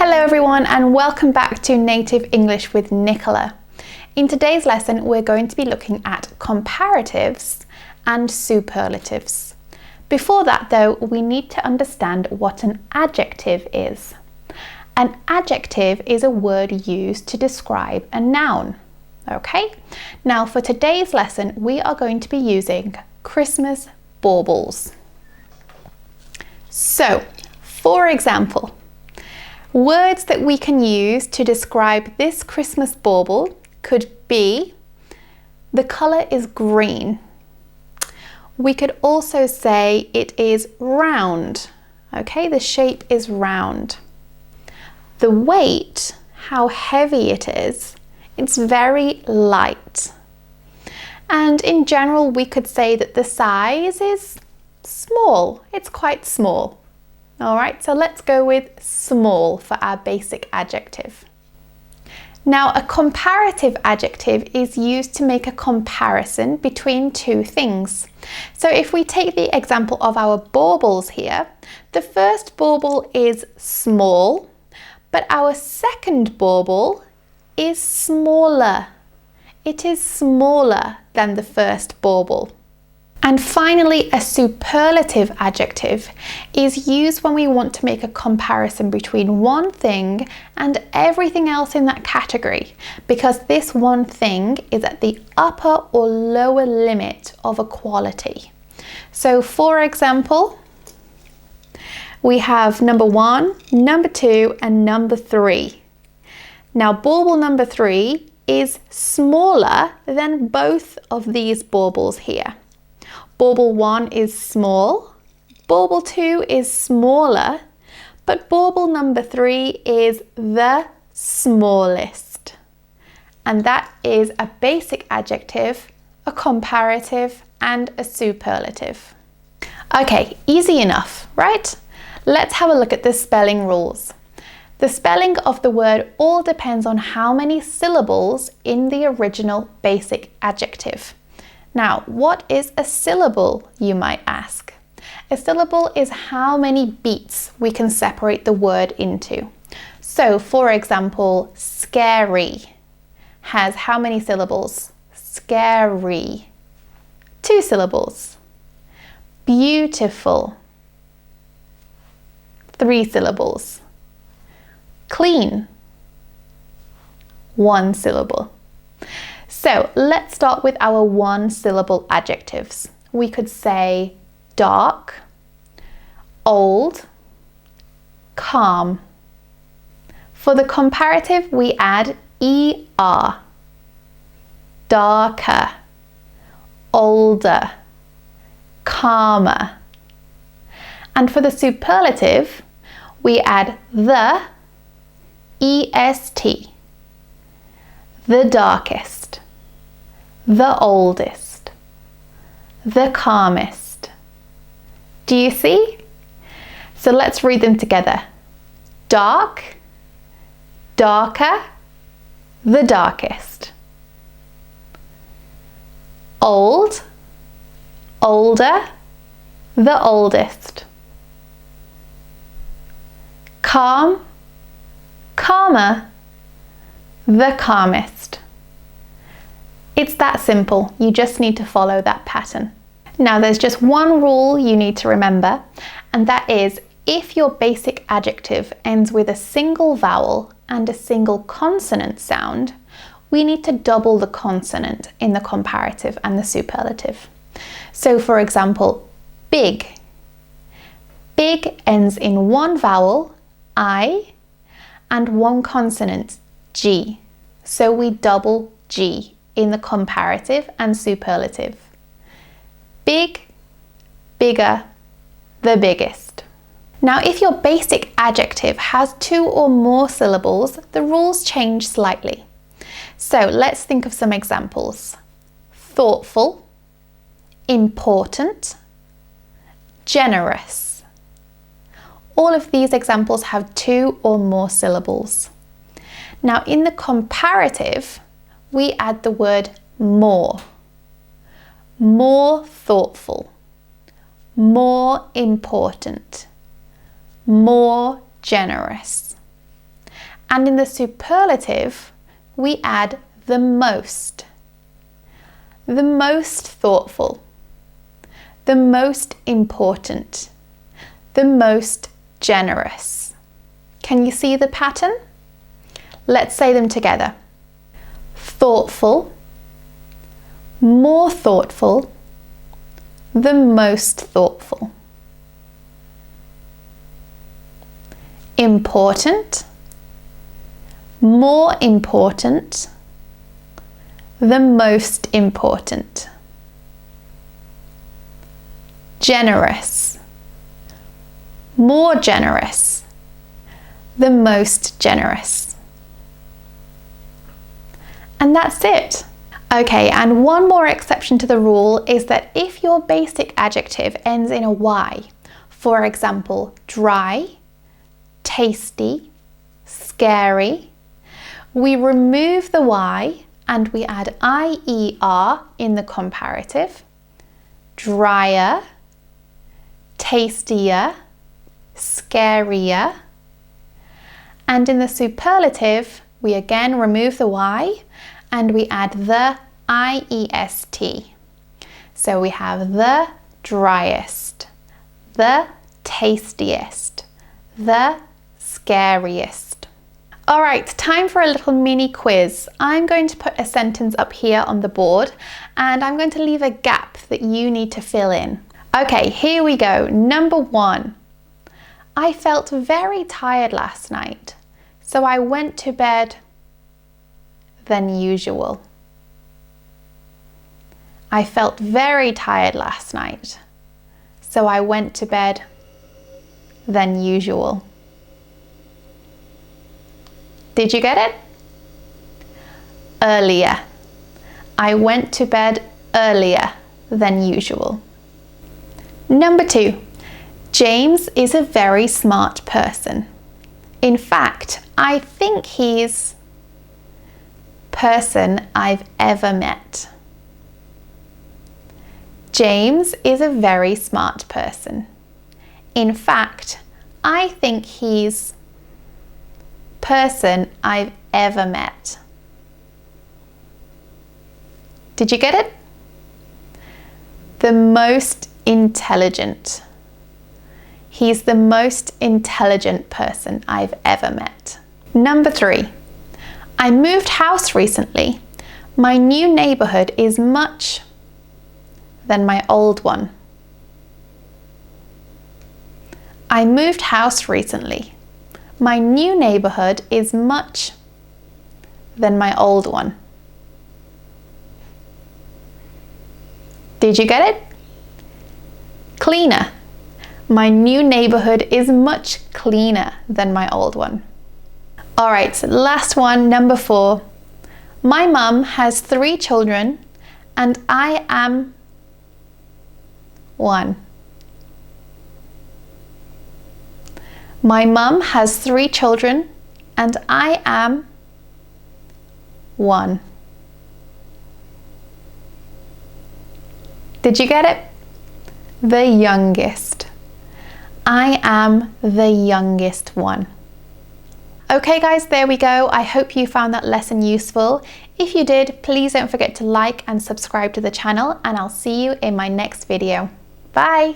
Hello everyone and welcome back to Native English with Nicola. In today's lesson we're going to be looking at comparatives and superlatives. Before that though, we need to understand what an adjective is. An adjective is a word used to describe a noun. Okay, now for today's lesson we are going to be using Christmas baubles. So, for example, words that we can use to describe this Christmas bauble could be, the colour is green. We could also say it is round. Okay, the shape is round. The weight, how heavy it is, it's very light. And in general, we could say that the size is small. It's quite small. All right, so let's go with small for our basic adjective. Now, a comparative adjective is used to make a comparison between two things. So if we take the example of our baubles here, the first bauble is small, but our second bauble is smaller. It is smaller than the first bauble. And finally, a superlative adjective is used when we want to make a comparison between one thing and everything else in that category, because this one thing is at the upper or lower limit of a quality. So for example, we have number 1, number 2, and number 3. Now, bauble number 3 is smaller than both of these baubles here. Bauble 1 is small, bauble 2 is smaller, but bauble number 3 is the smallest. And that is a basic adjective, a comparative, and a superlative. Okay, easy enough, right? Let's have a look at the spelling rules. The spelling of the word all depends on how many syllables in the original basic adjective. Now, what is a syllable, you might ask? A syllable is how many beats we can separate the word into. So, for example, scary has how many syllables? Scary. 2 syllables. Beautiful. 3 syllables. Clean. 1 syllable. So let's start with our 1-syllable adjectives. We could say dark, old, calm. For the comparative, we add ER. Darker, older, calmer. And for the superlative, we add the EST. The darkest, the oldest, the calmest. Do you see? So let's read them together. Dark, darker, the darkest. Old, older, the oldest. Calm, calmer, the calmest. It's that simple. You just need to follow that pattern. Now, there's just one rule you need to remember, and that is if your basic adjective ends with a single vowel and a single consonant sound, we need to double the consonant in the comparative and the superlative. So for example, big. Big ends in one vowel, I, and one consonant, G. So we double G in the comparative and superlative. Big, bigger, the biggest. Now, if your basic adjective has 2 or more syllables, the rules change slightly. So let's think of some examples. Thoughtful, important, generous. All of these examples have 2 or more syllables. Now, in the comparative, we add the word more. More thoughtful, more important, more generous. And in the superlative, we add the most thoughtful, the most important, the most generous. Can you see the pattern? Let's say them together. Thoughtful, more thoughtful, the most thoughtful. Important, more important, the most important. Generous, more generous, the most generous. And that's it. Okay, and one more exception to the rule is that if your basic adjective ends in a Y, for example, dry, tasty, scary, we remove the Y and we add IER in the comparative. Drier, tastier, scarier. And in the superlative, we again remove the Y and we add the IEST. So we have the driest, the tastiest, the scariest. All right, time for a little mini quiz. I'm going to put a sentence up here on the board and I'm going to leave a gap that you need to fill in. Okay, here we go. Number 1. I felt very tired last night, so I went to bed than usual. I felt very tired last night, so I went to bed than usual. Did you get it? Earlier. I went to bed earlier than usual. Number 2. James is a very smart person. In fact, I think he's person I've ever met. James is a very smart person. In fact, I think he's person I've ever met. Did you get it? The most intelligent. He's the most intelligent person I've ever met. Number 3. I moved house recently. My new neighborhood is much than my old one. I moved house recently. My new neighborhood is much than my old one. Did you get it? Cleaner. My new neighborhood is much cleaner than my old one. All right, last one, number 4. My mum has 3 children and I am 1. My mum has 3 children and I am 1. Did you get it? The youngest. I am the youngest one. Okay guys, there we go. I hope you found that lesson useful. If you did, please don't forget to like and subscribe to the channel and I'll see you in my next video. Bye!